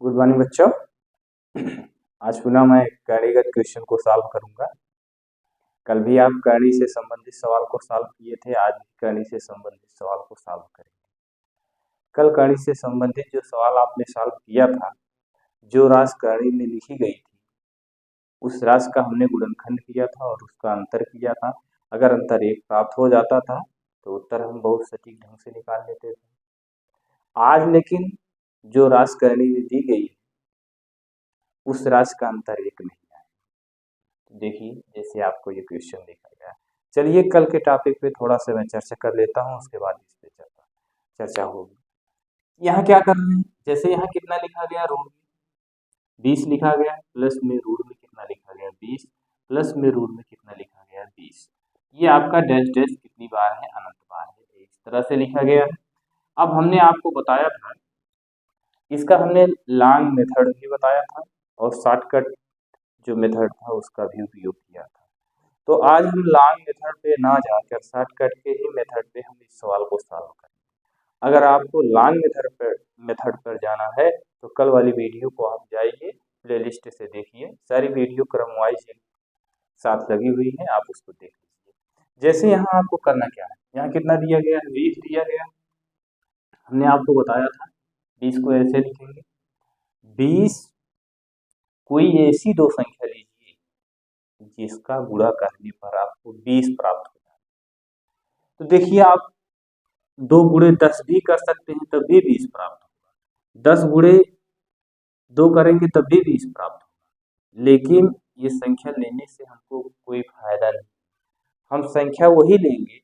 Good morning बच्चों। आज पुनः मैं करणीगत क्वेश्चन को सॉल्व करूंगा। कल भी आप करणी से संबंधित सवाल को सॉल्व किए थे, आज भी करणी से संबंधित सवाल को सॉल्व करेंगे। कल करणी से संबंधित जो सवाल आपने सॉल्व किया था, जो राशि करणी में लिखी गई थी उस राशि का हमने गुणनखंड किया था और उसका अंतर किया था। अगर अंतर 1 प्राप्त हो जाता था तो उत्तर हम बहुत सटीक ढंग से निकाल लेते थे। आज लेकिन जो राशि करणी में दी गई उस राशि का अंतर 1 नहीं है। तो देखिए जैसे आपको ये क्वेश्चन देखा गया। चलिए कल के टॉपिक पे थोड़ा सा मैं चर्चा कर लेता हूँ, उसके बाद इस पे चर्चा होगी। यहाँ क्या करना है, जैसे यहाँ कितना लिखा गया, रूट में 20 लिखा गया, प्लस में रूट में कितना लिखा गया 20, प्लस में रूट में कितना लिखा गया 20। ये आपका डैश डैश कितनी बार है, अनंत बार है, इस तरह से लिखा गया है। अब हमने आपको बताया था, इसका हमने लॉन्ग मेथड भी बताया था और शॉर्टकट जो मेथड था उसका भी उपयोग किया था। तो आज हम लॉन्ग मेथड पे ना जाकर शॉर्टकट के ही मेथड पे हम इस सवाल को सॉल्व करेंगे। अगर आपको लॉन्ग मेथड पर जाना है तो कल वाली वीडियो को आप जाइए, प्लेलिस्ट से देखिए, सारी वीडियो क्रम वाइज साथ लगी हुई है, आप उसको देख लीजिए। जैसे यहाँ आपको करना क्या है, यहाँ कितना दिया गया है, 20 दिया गया। हमने आपको बताया था 20 को ऐसे लिखेंगे, 20 कोई ऐसी दो संख्या लीजिए जिसका गुणा करने पर आपको 20 प्राप्त हो जाए। तो देखिए आप 2 गुणे 10 भी कर सकते हैं तब भी 20 प्राप्त होगा, 10 गुणे 2 करेंगे तब भी 20 प्राप्त होगा। लेकिन ये संख्या लेने से हमको कोई फायदा नहीं। हम संख्या वही लेंगे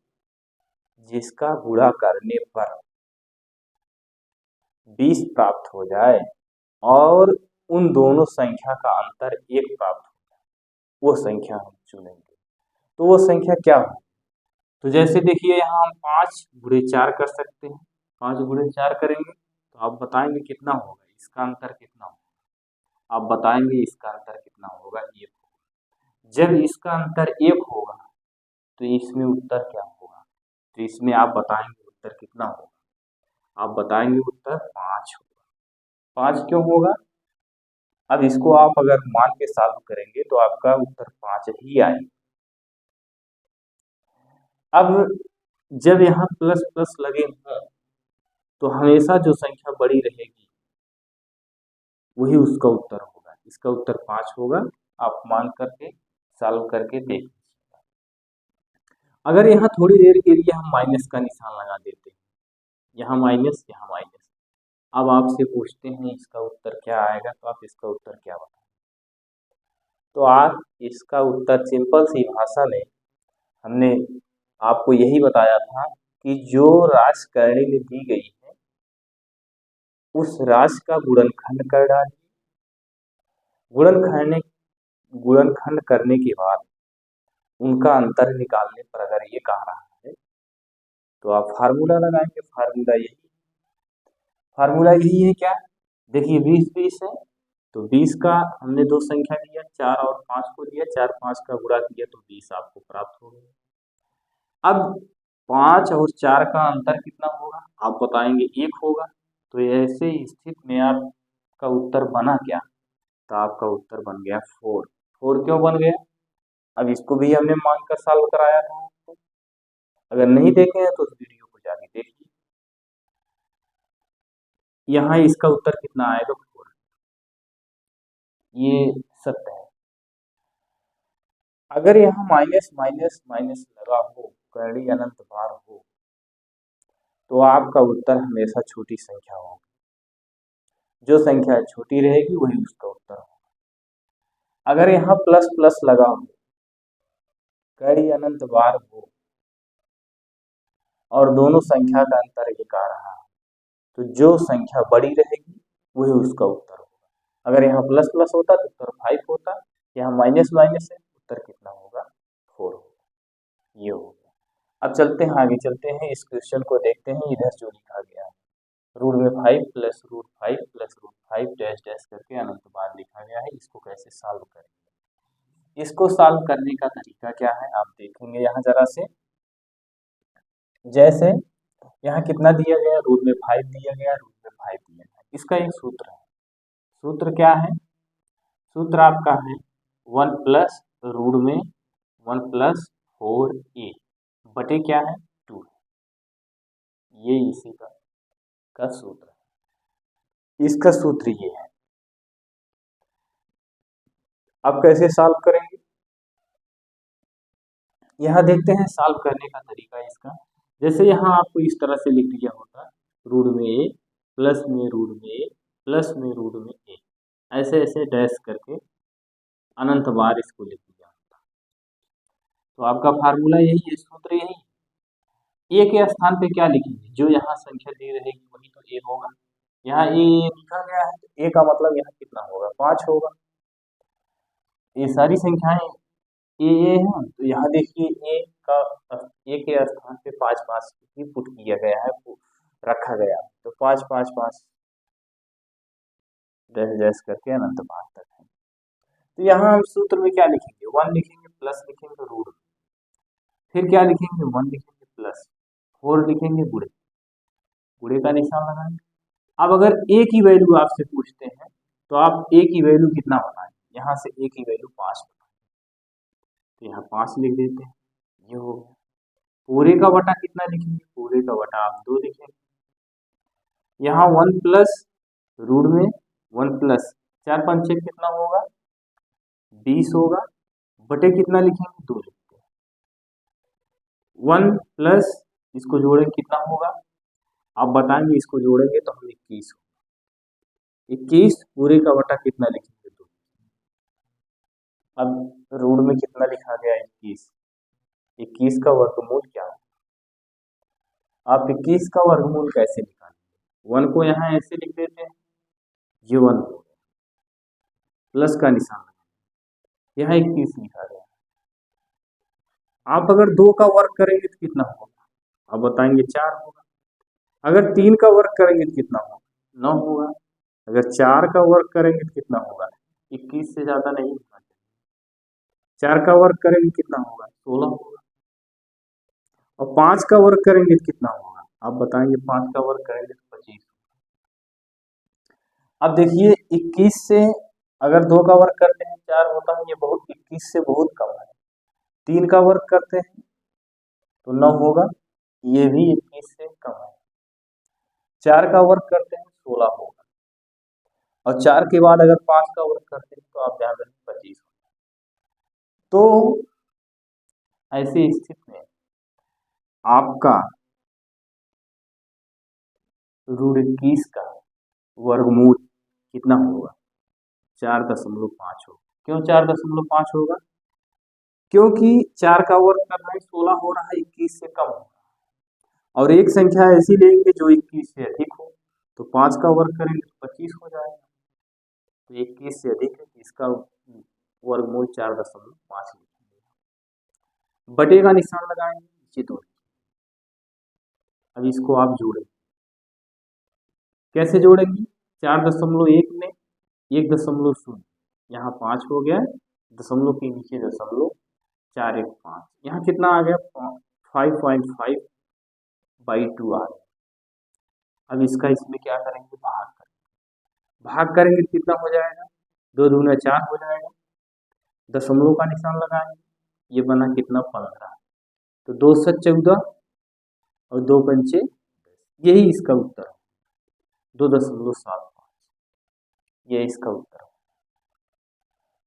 जिसका गुणा करने पर 20 प्राप्त हो जाए और उन दोनों संख्या का अंतर 1 प्राप्त हो जाए, वो संख्या हम चुनेंगे। तो वो संख्या क्या हो, तो जैसे देखिए यहाँ हम 5 गुणे 4 कर सकते हैं, 5 गुणे 4 करेंगे तो आप बताएंगे कितना होगा, इसका अंतर कितना होगा, आप बताएंगे इसका अंतर कितना होगा, 1 होगा। जब इसका अंतर 1 होगा तो इसमें उत्तर क्या होगा, तो इसमें आप बताएंगे उत्तर कितना होगा, आप बताएंगे उत्तर 5 होगा। 5 क्यों होगा, अब इसको आप अगर मान के सॉल्व करेंगे तो आपका उत्तर 5 ही आएगा। अब जब यहाँ प्लस प्लस लगे हों तो हमेशा जो संख्या बड़ी रहेगी वही उसका उत्तर होगा। इसका उत्तर 5 होगा, आप मान करके सॉल्व करके देख लीजिएगा। अगर यहाँ थोड़ी देर के लिए हम माइनस का निशान लगा देते हैं, यहाँ माइनस यहाँ माइनस, अब आपसे पूछते हैं इसका उत्तर क्या आएगा, तो आप इसका उत्तर क्या बताएं, तो आप इसका उत्तर सिंपल सी भाषा में हमने आपको यही बताया था कि जो राशि करणी में दी गई है उस राशि का गुणनखंड कर डालिए। गुणनखंड करने के बाद उनका अंतर निकालने पर अगर ये कह रहा है तो आप फार्मूला लगाएंगे। फार्मूला यही है क्या, देखिए 20 20 है तो 20 का हमने 2 संख्या लिया, 4 और 5 को लिया, 4 5 का गुणा किया तो 20 आपको प्राप्त हो गया। अब 5 और 4 का अंतर कितना होगा, आप बताएंगे 1 होगा। तो ऐसे स्थिति में आपका उत्तर बना क्या, तो आपका उत्तर बन गया 4। 4 क्यों बन गया, अब इसको भी हमने मान कर सॉल्व कराया था आपको, अगर नहीं देखे हैं तो उस वीडियो को जाके देखिए। यहाँ इसका उत्तर कितना आएगा 4, ये सत्य है। अगर यहाँ माइनस माइनस माइनस लगा हो, करणी अनंत बार हो, तो आपका उत्तर हमेशा छोटी संख्या होगी, जो संख्या छोटी रहेगी वही उसका उत्तर होगा। अगर यहाँ प्लस प्लस लगा हो, करणी अनंत बार हो और दोनों संख्या का अंतर 1 आ रहा है तो जो संख्या बड़ी रहेगी वही उसका उत्तर होगा। अगर यहाँ प्लस प्लस होता तो उत्तर 5 होता, यहाँ माइनस माइनस है, उत्तर कितना होगा 4 होगा, ये हो गया। अब चलते हैं आगे, चलते हैं इस क्वेश्चन को देखते हैं। इधर जो लिखा गया है रूट में 5 plus root 5 plus root 5 dash dash करके अनंत बार लिखा गया है, इसको कैसे सॉल्व करेंगे, इसको सॉल्व करने का तरीका क्या है आप देखेंगे। यहाँ जरा से, जैसे यहाँ कितना दिया गया, रूट में 5 दिया गया, रूट में 5 दिया गया, इसका एक सूत्र है, सूत्र क्या है? सूत्र आपका है 1 प्लस रूट में 1 प्लस 4a बटे क्या है 2 है। ये इसी का सूत्र है, इसका सूत्र ये है। अब कैसे सॉल्व करेंगे, यहाँ देखते हैं सॉल्व करने का तरीका इसका। जैसे यहाँ आपको इस तरह से लिख दिया होता, रूट में a प्लस में रूट में a प्लस में रूट में a, ऐसे ऐसे डैश करके अनंत बार इसको लिख दिया होता। तो आपका फार्मूला यही है, सूत्र यही है। a के स्थान पे क्या लिखेंगे, जो यहाँ संख्या दी रहेगी वही तो a होगा। यहाँ a लिखा गया है तो a का मतलब यहाँ कितना होगा 5 होगा। ये सारी संख्याएं ये है, तो यहाँ देखिए ए के स्थान पे 5 5 ही पुट किया गया है, रखा गया, तो 5 5 5 डैश डैश करके अनंत बार तक है। तो यहाँ हम सूत्र में क्या लिखेंगे, 1 लिखेंगे प्लस लिखेंगे रूट, फिर क्या लिखेंगे 1 लिखेंगे प्लस 4 लिखेंगे गुणे, गुणे का निशान लगाएंगे। अब अगर a की वैल्यू आपसे पूछते हैं तो आप a की वैल्यू कितना बताएं, यहाँ से a की वैल्यू 5 बताएं, तो यहाँ 5 लिख देते हैं, ये हो गया। पूरे का बटा कितना लिखेंगे, पूरे का बटा आप 2 लिखेंगे। यहाँ 1 प्लस रूट में 1 प्लस 4 5 6 कितना होगा 20 होगा, बटे कितना लिखेंगे 2 लिखते हैं। 1 प्लस इसको जोड़ेंगे कितना होगा, आप बताएंगे, इसको जोड़ेंगे तो हम 21 होगा। 21 पूरे का बटा कितना लिखेंगे 2। अब रूट में कितना लिखा गया 21, 21 का वर्गमूल क्या है, आप 21 का वर्गमूल कैसे निकालेंगे, 1 को यहाँ ऐसे लिख देते हैं, ये 1 हो गया, प्लस का निशान यहाँ 21 लिखा गया। आप अगर 2 का वर्ग करेंगे तो कितना होगा, आप बताएंगे 4 होगा। अगर 3 का वर्ग करेंगे तो कितना होगा 9 होगा। अगर 4 का वर्ग करेंगे तो कितना होगा, 21 से ज्यादा नहीं होगा। 4 का वर्ग करेंगे कितना होगा 16 होगा। और 5 का वर्ग करेंगे तो कितना होगा, आप बताएंगे 5 का वर्ग करेंगे तो 25। अब देखिए 21 से अगर 2 का वर्ग करते हैं 4 होता है, ये बहुत 21 से बहुत कम है। 3 का वर्ग करते हैं तो 9 होगा, ये भी 21 से कम है। 4 का वर्ग करते हैं 16 होगा, और 4 के बाद अगर 5 का वर्ग करते हैं तो आप ध्यान रखें 25 होगा। तो ऐसी स्थिति में आपका रूट 21 का वर्गमूल कितना होगा 4.5 होगा। क्यों 4.5 होगा, क्योंकि 4 का वर्ग करना है 16 हो रहा है, 21 से कम हो रहा है, और एक संख्या ऐसी लेंगे जो 21 से अधिक हो, तो 5 का वर्ग करेंगे तो 25 हो जाएगा। तो 21 से अधिक है, इसका वर्गमूल 4.5 लिखेंगे, बटे का निशान लगाएंगे नीचे 2। अब इसको आप जोड़ेंगे, कैसे जोड़ेंगे, 4.1 में 1.0, यहाँ 5 हो गया, दशमलव के नीचे दशमलव, 4 1 5, यहाँ कितना आ गया 5.5/2 आ गया। अब इसका इसमें क्या करेंगे, भाग करेंगे तो कितना हो जाएगा, 2 दूना 4 हो जाएगा, दशमलव का निशान लगाएंगे, ये बना कितना 15, तो 2 7 14 और 2 पंचे, यही इसका उत्तर है 2.75, ये इसका उत्तर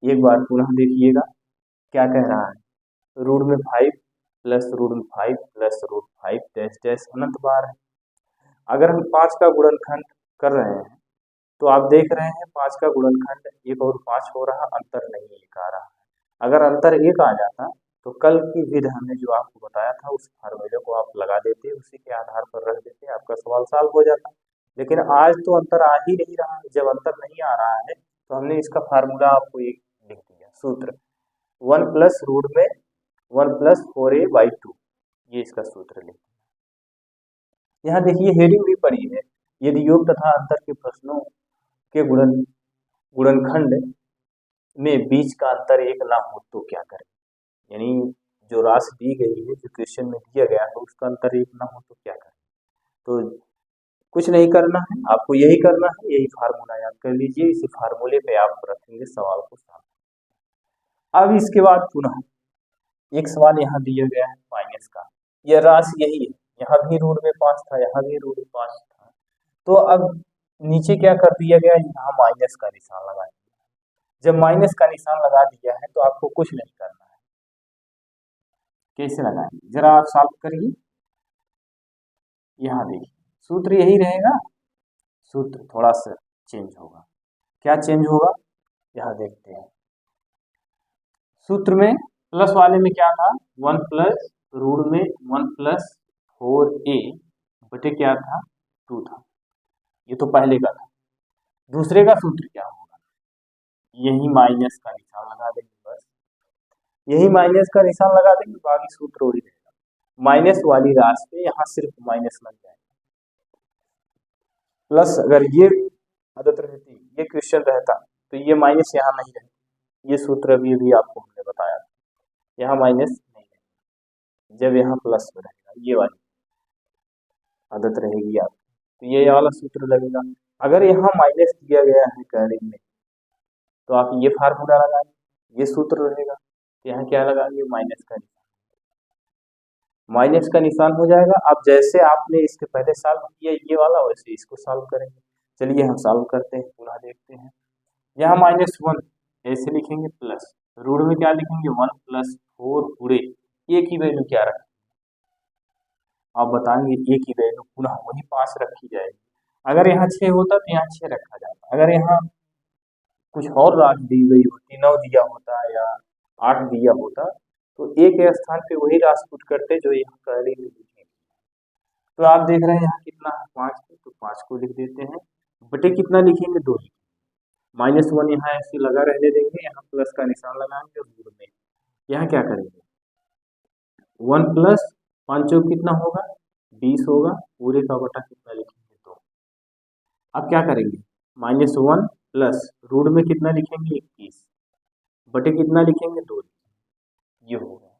है। एक बार पुनः देखिएगा क्या कह रहा है, रूट में 5 प्लस रूट में 5 प्लस रूट 5 डैश डैश अनंत बार है। अगर हम 5 का गुणनखंड कर रहे हैं तो आप देख रहे हैं 5 का गुणनखंड 1 और 5 हो रहा, अंतर नहीं 1 आ रहा है। अगर अंतर 1 आ जाता तो कल की विधि हमने जो आपको बताया था उस फार्मूले को आप लगा देते, उसी के आधार पर रख देते, आपका सवाल सॉल्व हो जाता। लेकिन आज तो अंतर आ ही नहीं रहा है, जब अंतर नहीं आ रहा है तो हमने इसका फार्मूला आपको एक लिख दिया, सूत्र 1 प्लस रूट में 1 प्लस 4a/2, ये इसका सूत्र लिख दिया। यहाँ देखिए हेडिंग भी पड़ी है, यदि योग तथा अंतर के प्रश्नों के गुणनखंड में बीच का अंतर 1 ना हो तो क्या करें, यानी जो राशि दी गई है, जो क्वेश्चन में दिया गया है उसका अंतर 1 ना हो तो क्या करें। तो कुछ नहीं करना है, आपको यही करना है, यही फार्मूला याद कर लीजिए, इसी फार्मूले पे आप रखेंगे सवाल को सामने। अब इसके बाद पुनः एक सवाल यहाँ दिया गया है माइनस का, यह राशि यही है, यहाँ भी रूट में 5 था, यहाँ भी रूट में 5 था, तो अब नीचे क्या कर दिया गया, यहाँ माइनस का निशान लगा दिया। जब माइनस का निशान लगा दिया है तो आपको कुछ नहीं करना है। कैसे लगाएंगे जरा आप सॉल्व करिए। यहाँ देखिए सूत्र यही रहेगा, सूत्र थोड़ा सा चेंज होगा। क्या चेंज होगा यहाँ देखते हैं। सूत्र में प्लस वाले में क्या था, 1 प्लस रूट में 1 प्लस 4a बटे क्या था 2 था, ये तो पहले का था। दूसरे का सूत्र क्या होगा, यही माइनस का निशान लगा देंगे, बस यही माइनस का निशान लगा देंगे, बाकी सूत्र वही रहेगा। माइनस वाली राशि पे यहाँ सिर्फ माइनस लग जाएगा, प्लस अगर ये आदत रहती, ये क्वेश्चन रहता तो ये माइनस यहाँ नहीं रहता। ये सूत्र अभी आपको हमने बताया था, यहाँ माइनस नहीं रहेगा, जब यहाँ प्लस में रहेगा, ये वाली आदत रहेगी आप, तो ये वाला सूत्र लगेगा। अगर यहाँ माइनस दिया गया है कैरी में तो आप ये फार्मूला लगाएंगे, ये सूत्र रहेगा, तो यहाँ क्या लगाएंगे माइनस का निशान, माइनस का निशान हो जाएगा। अब जैसे आपने इसके पहले सॉल्व किया ये वाला, वैसे इसको सॉल्व करेंगे। चलिए हम सॉल्व करते हैं, पुनः देखते हैं। यहाँ -1 ऐसे लिखेंगे, प्लस रूट में क्या लिखेंगे 1 प्लस 4 पूरे, ए की वैल्यू क्या रखें, आप बताएंगे ए की वैल्यू पुनः वही 5 रखी जाएगी। अगर यहाँ 6 होता तो यहाँ 6 रखा जाता, अगर यहाँ कुछ और राशि दी गई होती, 9 दिया होता या 8 दिया होता तो ए के स्थान पे वही राशि पुट करते जो यहाँ कैरी में लिखे। तो आप देख रहे हैं यहाँ कितना है 5, तो 5 को लिख देते हैं, बटे कितना लिखेंगे 2, -1 यहाँ ऐसे लगा रहने देंगे, यहाँ प्लस का निशान लगाएंगे और रूट में यहाँ क्या करेंगे 1 प्लस 5 कितना होगा 20 होगा, पूरे का बटा कितना लिखेंगे 2। अब क्या करेंगे -1 प्लस रूट में कितना लिखेंगे 21 बटे कितना लिखेंगे 2, ये हो गया।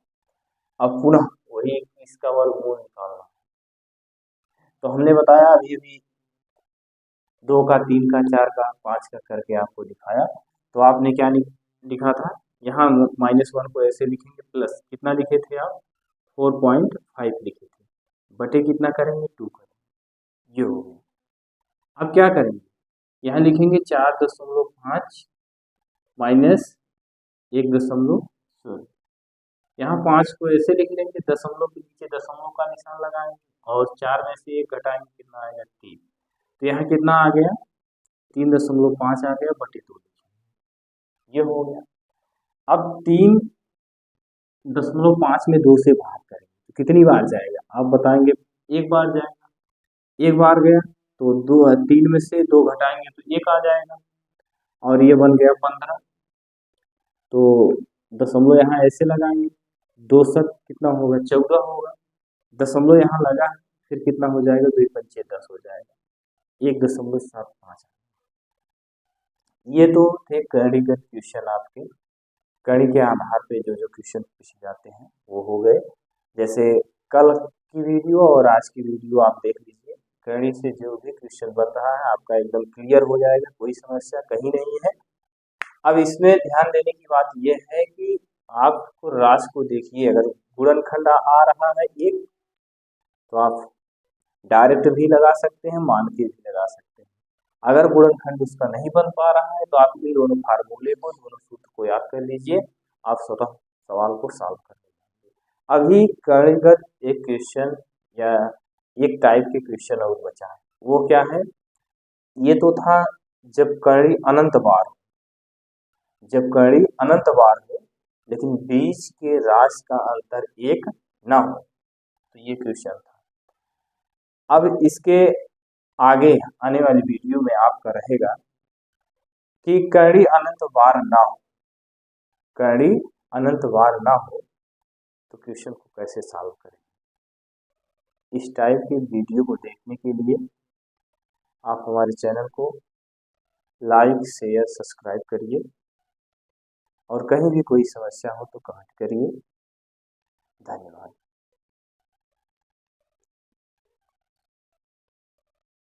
अब पुनः वही 21 का वर्गमूल निकालना, तो हमने बताया अभी 2 का 3 का 4 का 5 का करके आपको दिखाया। तो आपने क्या लिखा था, यहाँ -1 को ऐसे लिखेंगे, प्लस कितना लिखे थे आप 4.5 लिखे थे, बटे कितना करेंगे 2 करेंगे, ये हो गया। अब क्या करेंगे, यहाँ लिखेंगे 4.5 माइनस 1.0, यहाँ 5 को ऐसे लिख लेंगे, दशमलव के नीचे दशमलव का निशान लगाएंगे और 4 में से 1 घटाएंगे, कितना आएगा 3, तो यहाँ कितना आ गया 3.5 आ गया बटे 2, ये हो गया। अब 3.5 में 2 से भाग करेंगे तो कितनी बार जाएगा आप बताएंगे, एक बार जाएगा, एक बार गया तो 3 में से 2 घटाएंगे तो 1 आ जाएगा, और ये बन गया 15, तो दशमलव यहाँ ऐसे लगाएंगे, 2 7 कितना होगा 14 होगा, दशमलव यहाँ लगा फिर कितना हो जाएगा 2 पंचे 10 हो जाएगा, 1.75। ये तो थे कड़ीगत क्वेश्चन, आपके कड़ी के आधार पे जो जो क्वेश्चन पूछे जाते हैं वो हो गए। जैसे कल की वीडियो और आज की वीडियो आप देख लीजिए, कड़ी से जो भी क्वेश्चन बन रहा है आपका एकदम क्लियर हो जाएगा, कोई समस्या कहीं नहीं है। अब इसमें ध्यान देने की बात यह है कि आपको राशि को देखिए, अगर गुणनखंड आ रहा है एक तो आप डायरेक्ट भी लगा सकते हैं, मान के भी लगा सकते हैं। अगर गुणनखंड उसका नहीं बन पा रहा है तो आप इन दोनों फार्मूले को, दोनों सूत्र को याद कर लीजिए, आप स्वतः सवाल को सॉल्व कर लीजिए। अभी कणिगत एक क्वेश्चन या एक टाइप के क्वेश्चन और बचा है, वो क्या है, ये तो था जब कड़ी अनंत बार हो, जब कड़ी अनंत बार हो लेकिन बीच के राशि का अंतर 1 ना हो, तो ये क्वेश्चन था। अब इसके आगे आने वाली वीडियो में आपका रहेगा कि कड़ी अनंत बार ना हो, कड़ी अनंत बार ना हो तो क्वेश्चन को कैसे सॉल्व करें। इस टाइप की वीडियो को देखने के लिए आप हमारे चैनल को लाइक शेयर सब्सक्राइब करिए, और कहीं भी कोई समस्या हो तो कमेंट करिए। धन्यवाद।